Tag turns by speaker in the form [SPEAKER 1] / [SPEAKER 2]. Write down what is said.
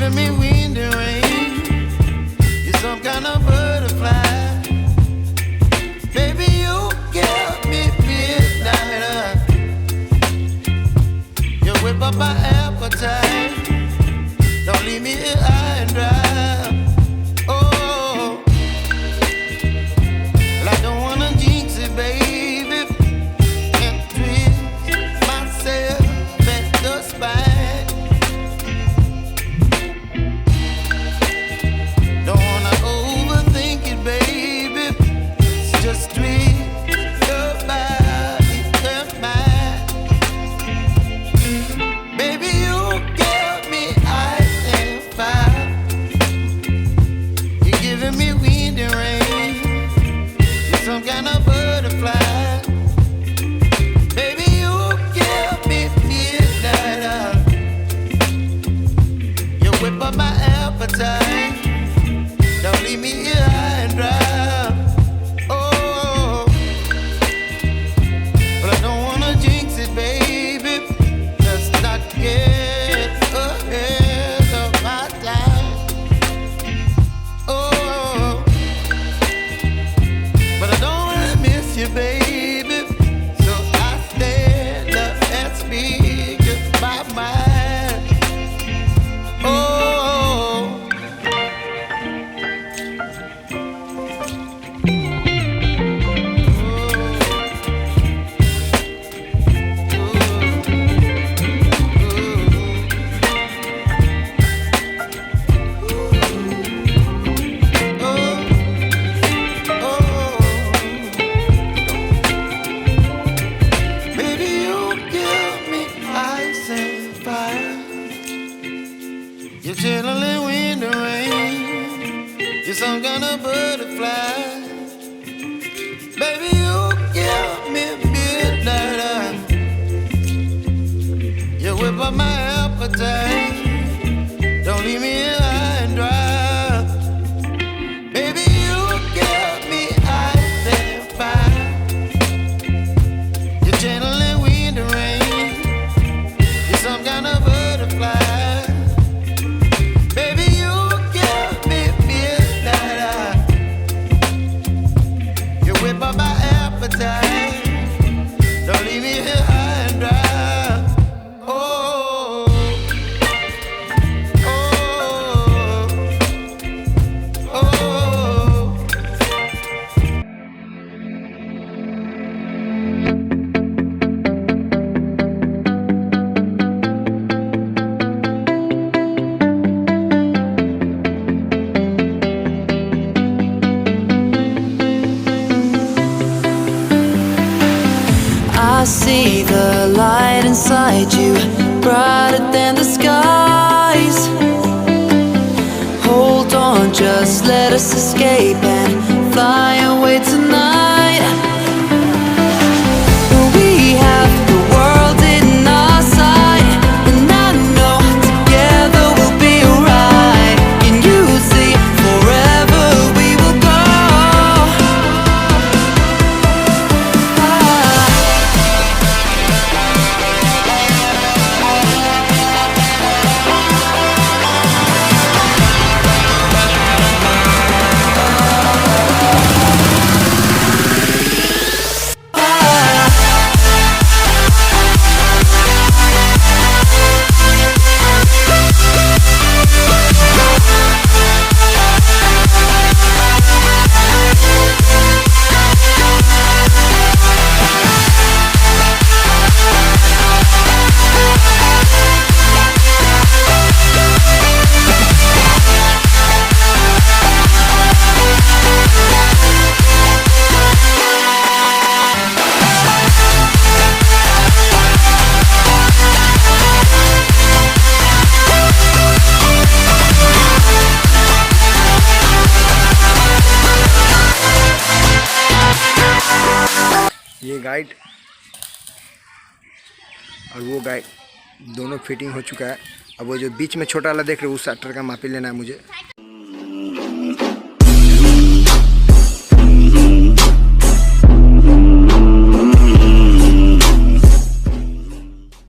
[SPEAKER 1] giving me wind and rain. You're some kind of butterfly. Baby, you give me midnight. You whip up my appetite. Don't leave me here high and dry. Oh, well, I don't wanna jinx it, baby, and twist myself at the spine. Don't wanna overthink it, baby. It's just twist your body and mine. Baby, you give me ice and fire. You're giving me wind and rain. You're some kind of butterfly. Baby, you give me midnight. You whip up my appetite. Don't leave me here high and dry. Oh, but I don't wanna jinx it, baby. Let's not get ahead of my time. Oh, but I don't wanna miss you, baby. So I stand up and speak just my mind. Oh. Baby, you give me ice and fire. You're channeling wind and rain. You're some kind of butterfly. Baby, you give me midnight. You whip up my appetite. Don't leave me here high and dry. Baby, you give me ice and fire. You're channeling wind and rain. You're some kind of butterfly. Baby, you give me midnight. You whip up my appetite. Don't leave me here high and dry. Oh, oh, oh.
[SPEAKER 2] I see the light inside you, brighter than the skies. Hold on, just let us escape and fly away tonight. We have the world in our sight, and I know together we'll be alright. Can you see forever we will go?
[SPEAKER 3] ये guide और वो guide दोनों fitting हो चुका है। अब वो जो बीच में छोटा वाला देख रहे हो उस शटर का मापी लेना है मुझे।